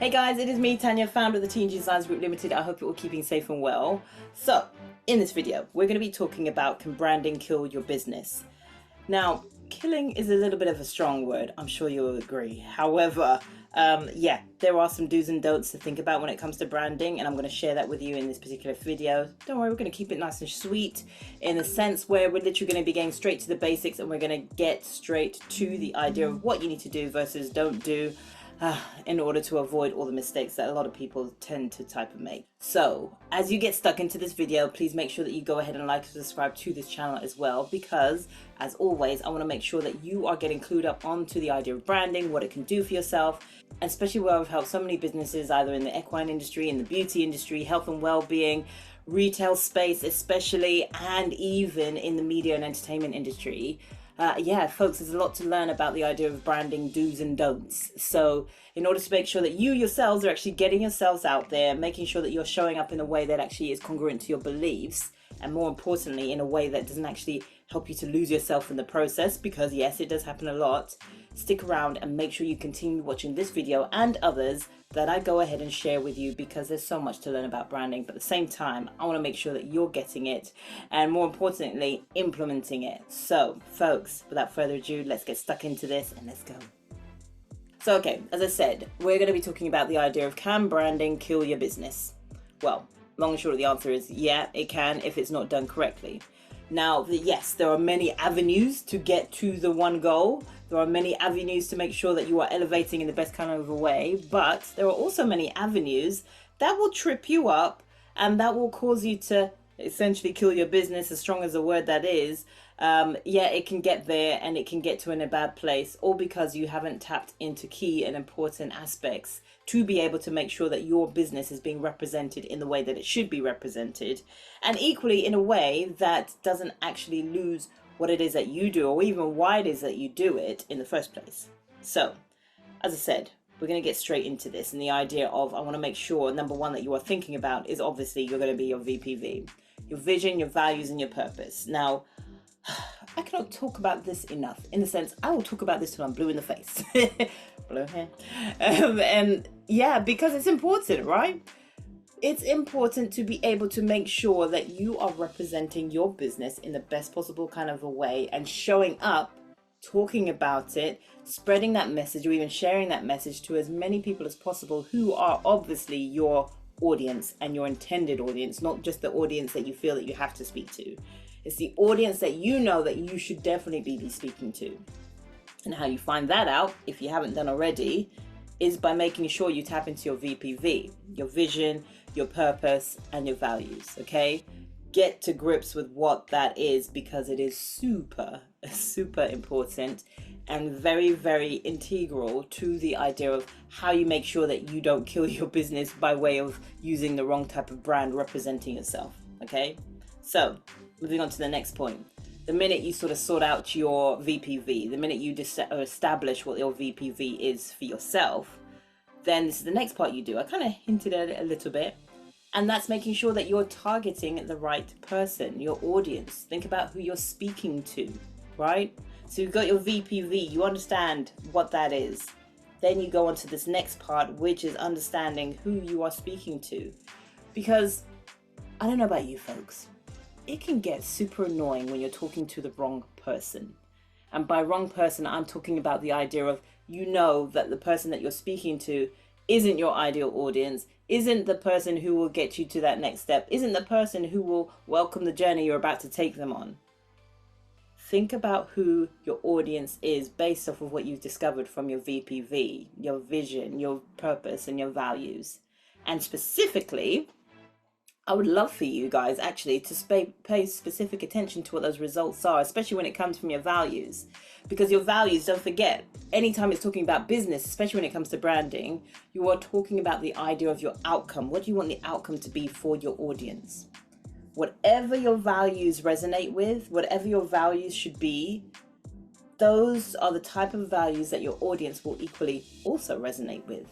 Hey guys, it is me, Tanya, founder of the TNG Designs Group Limited. I hope you're all keeping safe and well. So, in this video, we're going to be talking about, can branding kill your business? Now, killing is a little bit of a strong word, I'm sure you'll agree. However, yeah, there are some do's and don'ts to think about when it comes to branding, and I'm going to share that with you in this particular video. Don't worry, we're going to keep it nice and sweet in the sense where we're literally going to be getting straight to the basics, and we're going to get straight to the idea of what you need to do versus don't do in order to avoid all the mistakes that a lot of people tend to type and make. So as you get stuck into this video, please make sure that you go ahead and like and subscribe to this channel as well, because as always, I want to make sure that you are getting clued up onto the idea of branding, what it can do for yourself, and especially where I've helped so many businesses either in the equine industry, in the beauty industry, health and well-being, retail space especially, and even in the media and entertainment industry. Yeah, folks, there's a lot to learn about the idea of branding do's and don'ts. So in order to make sure that you yourselves are actually getting yourselves out there, making sure that you're showing up in a way that actually is congruent to your beliefs, and more importantly, in a way that doesn't actually help you to lose yourself in the process, because yes, it does happen a lot. Stick around and make sure you continue watching this video and others that I go ahead and share with you, because there's so much to learn about branding, but at the same time, I want to make sure that you're getting it and more importantly, implementing it. So folks, without further ado, let's get stuck into this and let's go. So okay, as I said, we're going to be talking about the idea of, can branding kill your business? Well, long and short of the answer is yeah, it can if it's not done correctly. Now, yes, there are many avenues to get to the one goal. There are many avenues to make sure that you are elevating in the best kind of a way, but there are also many avenues that will trip you up and that will cause you to essentially kill your business, as strong as the word that is. Yeah, it can get there and it can get to in a bad place, all because you haven't tapped into key and important aspects to be able to make sure that your business is being represented in the way that it should be represented, and equally in a way that doesn't actually lose what it is that you do, or even why it is that you do it in the first place. So, as I said, we're going to get straight into this, and the idea of, I want to make sure, number one, that you are thinking about is obviously you're going to be your VPV, your vision, your values, and your purpose. Now, I cannot talk about this enough, in the sense, I will talk about this till I'm blue in the face. Blue hair. And yeah, because it's important, right? It's important to be able to make sure that you are representing your business in the best possible kind of a way, and showing up, talking about it, spreading that message, or even sharing that message to as many people as possible who are obviously your audience and your intended audience, not just the audience that you feel that you have to speak to. It's the audience that you know that you should definitely be speaking to. And how you find that out, if you haven't done already, is by making sure you tap into your VPV, your vision, your purpose, and your values, okay? Get to grips with what that is, because it is super important and very, very integral to the idea of how you make sure that you don't kill your business by way of using the wrong type of brand representing yourself, okay? So, moving on to the next point. The minute you sort out your VPV, the minute you establish what your VPV is for yourself, then this is the next part you do. I kind of hinted at it a little bit, and that's making sure that you're targeting the right person, your audience. Think about who you're speaking to, right? So you've got your VPV, you understand what that is. Then you go on to this next part, which is understanding who you are speaking to. Because I don't know about you folks, it can get super annoying when you're talking to the wrong person. And by wrong person, I'm talking about the idea of, you know that the person that you're speaking to isn't your ideal audience, isn't the person who will get you to that next step, isn't the person who will welcome the journey you're about to take them on. Think about who your audience is based off of what you've discovered from your VPV, your vision, your purpose, and your values. And specifically, I would love for you guys actually to pay specific attention to what those results are, especially when it comes from your values. Because your values, don't forget, anytime it's talking about business, especially when it comes to branding, you are talking about the idea of your outcome. What do you want the outcome to be for your audience? Whatever your values resonate with, whatever your values should be, those are the type of values that your audience will equally also resonate with.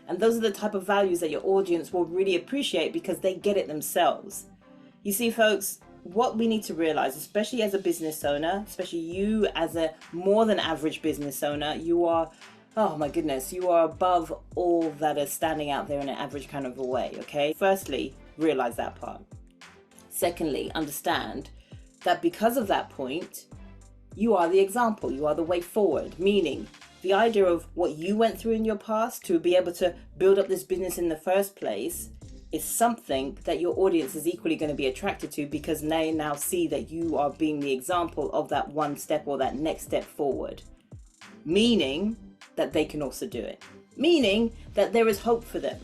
And those are the type of values that your audience will really appreciate, because they get it themselves. You see, folks, what we need to realize, especially as a business owner, especially you as a more than average business owner, you are oh my goodness, you are above all that is standing out there in an average kind of a way, okay? Firstly, realize that part. Secondly, understand that because of that point, you are the example, you are the way forward, meaning the idea of what you went through in your past to be able to build up this business in the first place is something that your audience is equally going to be attracted to, because they now see that you are being the example of that one step or that next step forward, meaning that they can also do it, meaning that there is hope for them.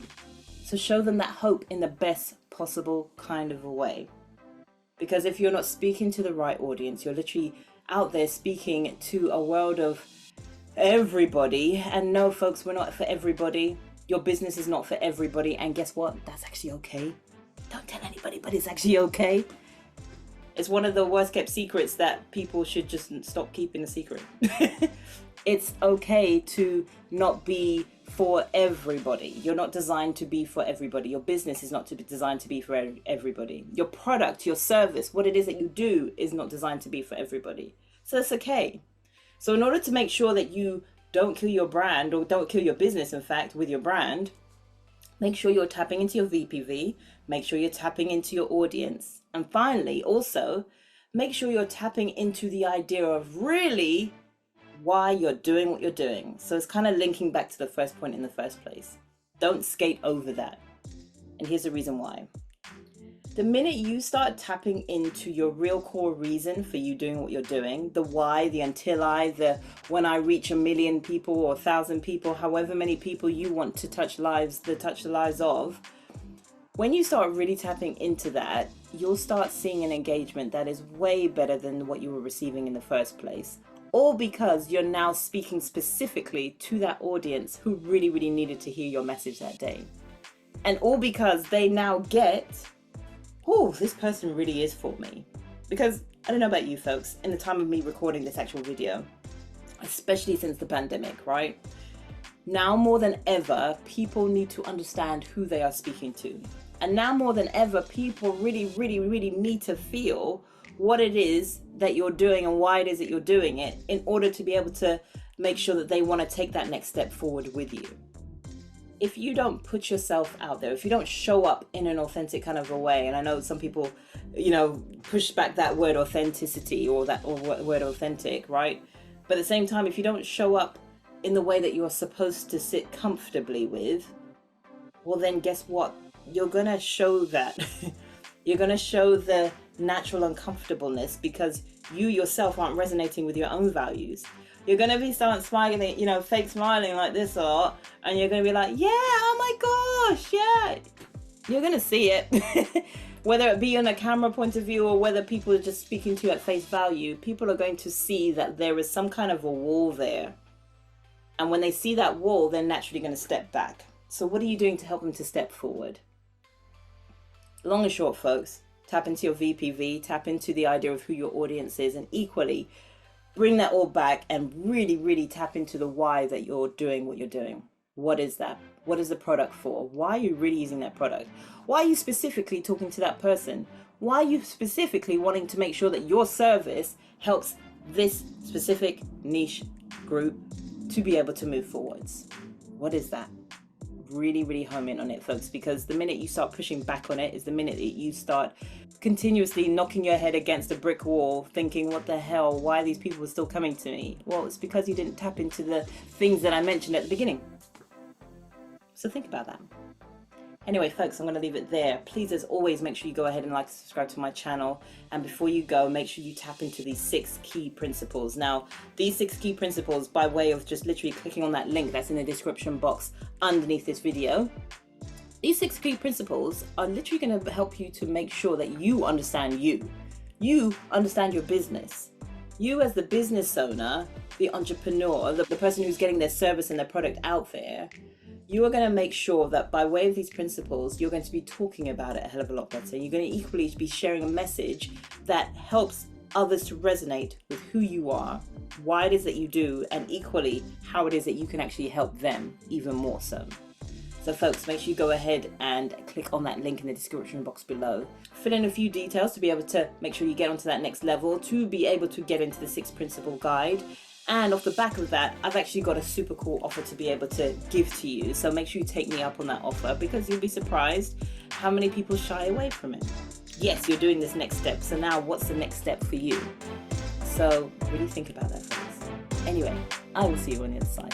So show them that hope in the best possible kind of a way. Because if you're not speaking to the right audience, you're literally out there speaking to a world of everybody. And no, folks, we're not for everybody. Your business is not for everybody. And guess what? That's actually okay. Don't tell anybody, but it's actually okay. It's one of the worst kept secrets that people should just stop keeping a secret. It's okay to not be for everybody. You're not designed to be for everybody. Your business is not designed to be for everybody. Your product, your service, what it is that you do is not designed to be for everybody. So it's okay. So in order to make sure that you don't kill your brand, or don't kill your business, in fact, with your brand, make sure you're tapping into your VPV, make sure you're tapping into your audience. And finally, also, make sure you're tapping into the idea of really why you're doing what you're doing. So it's kind of linking back to the first point in the first place. Don't skate over that. And here's the reason why. The minute you start tapping into your real core reason for you doing what you're doing, the why, the until I, the when I reach 1 million people or 1,000 people, however many people you want to touch the lives of, when you start really tapping into that, you'll start seeing an engagement that is way better than what you were receiving in the first place. All because you're now speaking specifically to that audience who really, really needed to hear your message that day. And all because they now get, oh, this person really is for me. Because I don't know about you folks, in the time of me recording this actual video, especially since the pandemic, right? Now more than ever, people need to understand who they are speaking to. And now more than ever, people really, really, really need to feel what it is that you're doing and why it is that you're doing it, in order to be able to make sure that they want to take that next step forward with you. If you don't put yourself out there, if you don't show up in an authentic kind of a way, and I know some people, push back that word authenticity or word authentic, right? But at the same time, if you don't show up in the way that you're supposed to sit comfortably with, well then guess what? You're going to show that. You're going to show the natural uncomfortableness because you yourself aren't resonating with your own values. You're going to be smiling, fake smiling like this and you're going to be like, yeah, oh my gosh, yeah. You're going to see it. Whether it be on a camera point of view or whether people are just speaking to you at face value, people are going to see that there is some kind of a wall there. And when they see that wall, they're naturally going to step back. So what are you doing to help them to step forward? Long and short, folks, tap into your VPV, tap into the idea of who your audience is, and equally bring that all back and really, really tap into the why that you're doing what you're doing. What is that? What is the product for? Why are you really using that product? Why are you specifically talking to that person? Why are you specifically wanting to make sure that your service helps this specific niche group to be able to move forwards? What is that? Really, really home in on it, folks, because the minute you start pushing back on it is the minute that you start continuously knocking your head against a brick wall thinking, what the hell, why are these people still coming to me? Well, it's because you didn't tap into the things that I mentioned at the beginning. So think about that. Anyway, folks, I'm going to leave it there. Please, as always, make sure you go ahead and like and subscribe to my channel. And before you go, make sure you tap into these 6 key principles. Now, these 6 key principles, by way of just literally clicking on that link that's in the description box underneath this video, these 6 key principles are literally going to help you to make sure that you understand you. You understand your business. You as the business owner, the entrepreneur, the person who's getting their service and their product out there, you are going to make sure that by way of these principles, you're going to be talking about it a hell of a lot better. You're going to equally be sharing a message that helps others to resonate with who you are, why it is that you do, and equally how it is that you can actually help them even more so. So folks, make sure you go ahead and click on that link in the description box below. Fill in a few details to be able to make sure you get onto that next level, to be able to get into the 6 principle guide. And off the back of that, I've actually got a super cool offer to be able to give to you. So make sure you take me up on that offer, because you'll be surprised how many people shy away from it. Yes, you're doing this next step. So now what's the next step for you? So really think about that, friends. Anyway, I will see you on the other side.